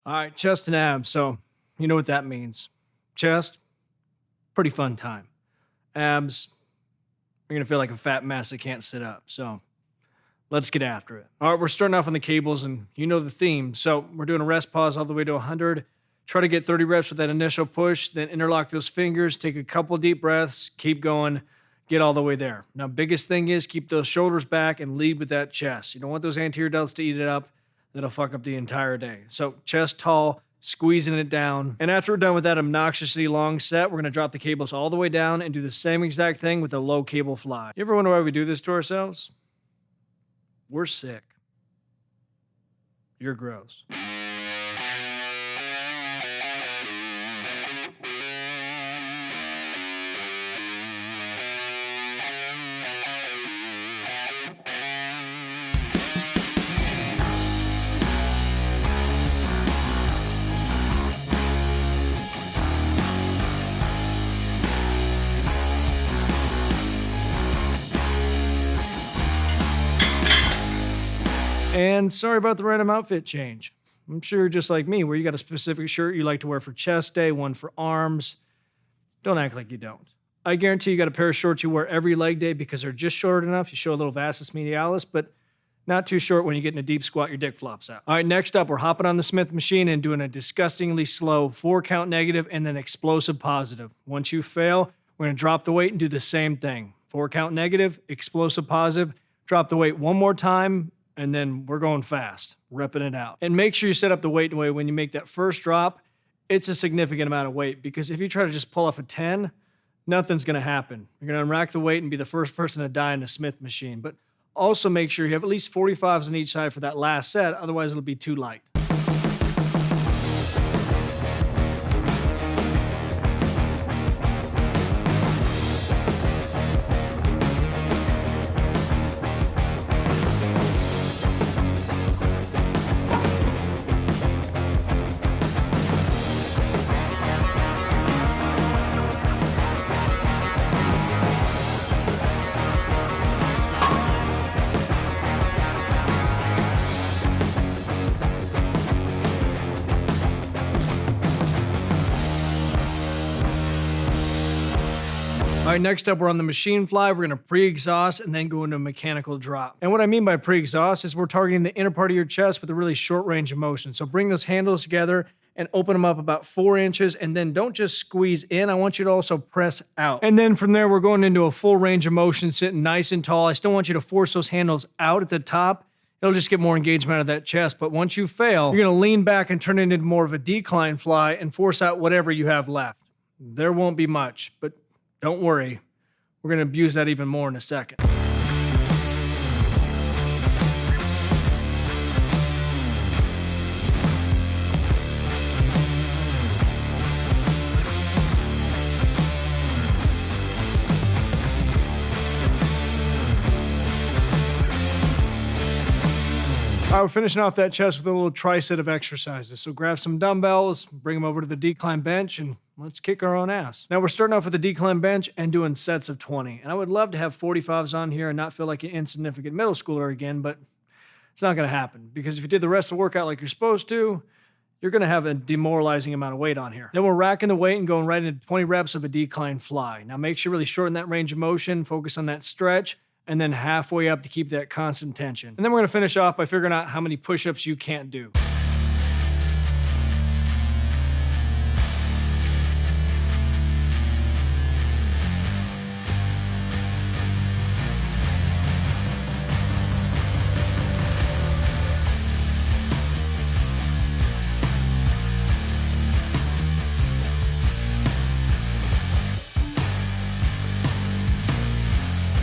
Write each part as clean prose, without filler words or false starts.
All right, chest and abs. So you know what that means. Chest, pretty fun time. Abs, you're going to feel like a fat mess that can't sit up. So let's get after it. All right, we're starting off on the cables, and you know the theme. So we're doing a rest pause all the way to 100. Try to get 30 reps with that initial push, then interlock those fingers, take a couple deep breaths, keep going, get all the way there. Now, biggest thing is keep those shoulders back and lead with that chest. You don't want those anterior delts to eat it up. That'll fuck up the entire day. So chest tall, squeezing it down. And after we're done with that obnoxiously long set, we're going to drop the cables all the way down and do the same exact thing with a low cable fly. You ever wonder why we do this to ourselves? We're sick. You're gross. And sorry about the random outfit change. I'm sure you're just like me, where you got a specific shirt you like to wear for chest day, one for arms. Don't act like you don't. I guarantee you got a pair of shorts you wear every leg day because they're just short enough. You show a little vastus medialis, but not too short when you get in a deep squat, your dick flops out. All right, next up, we're hopping on the Smith machine and doing a disgustingly slow 4-count negative and then explosive positive. Once you fail, we're going to drop the weight and do the same thing. 4-count negative, explosive positive, drop the weight one more time, and then we're going fast, repping it out. And make sure you set up the weight in a way when you make that first drop, it's a significant amount of weight, because if you try to just pull off a 10, nothing's gonna happen. You're gonna unrack the weight and be the first person to die in a Smith machine. But also make sure you have at least 45s on each side for that last set, otherwise it'll be too light. All right, next up, we're on the machine fly. We're gonna pre-exhaust and then go into a mechanical drop. And what I mean by pre-exhaust is we're targeting the inner part of your chest with a really short range of motion. So bring those handles together and open them up about 4 inches, and then don't just squeeze in. I want you to also press out. And then from there, we're going into a full range of motion, sitting nice and tall. I still want you to force those handles out at the top. It'll just get more engagement out of that chest. But once you fail, you're gonna lean back and turn it into more of a decline fly and force out whatever you have left. There won't be much, but don't worry, we're going to abuse that even more in a second. All right, we're finishing off that chest with a little tri-set of exercises. So grab some dumbbells, bring them over to the decline bench, and let's kick our own ass. Now we're starting off with the decline bench and doing sets of 20. And I would love to have 45s on here and not feel like an insignificant middle schooler again, but it's not gonna happen, because if you did the rest of the workout like you're supposed to, you're gonna have a demoralizing amount of weight on here. Then we're racking the weight and going right into 20 reps of a decline fly. Now make sure you really shorten that range of motion, focus on that stretch, and then halfway up to keep that constant tension. And then we're gonna finish off by figuring out how many push-ups you can't do.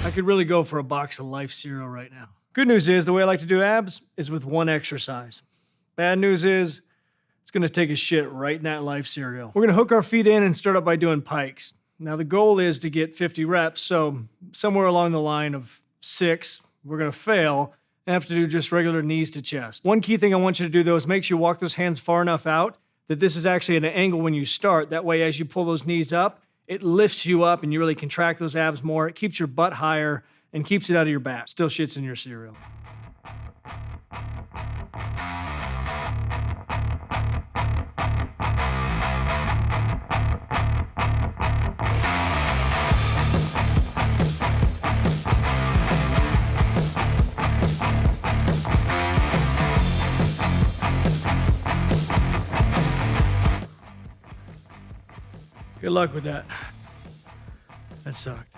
I could really go for a box of Life cereal right now. Good news is, the way I like to do abs is with one exercise. Bad news is, it's gonna take a shit right in that Life cereal. We're gonna hook our feet in and start up by doing pikes. Now the goal is to get 50 reps, so somewhere along the line of 6, we're gonna fail and have to do just regular knees to chest. One key thing I want you to do though is make sure you walk those hands far enough out that this is actually at an angle when you start. That way, as you pull those knees up, it lifts you up and you really contract those abs more. It keeps your butt higher and keeps it out of your back. Still shits in your cereal. Good luck with that. That sucked.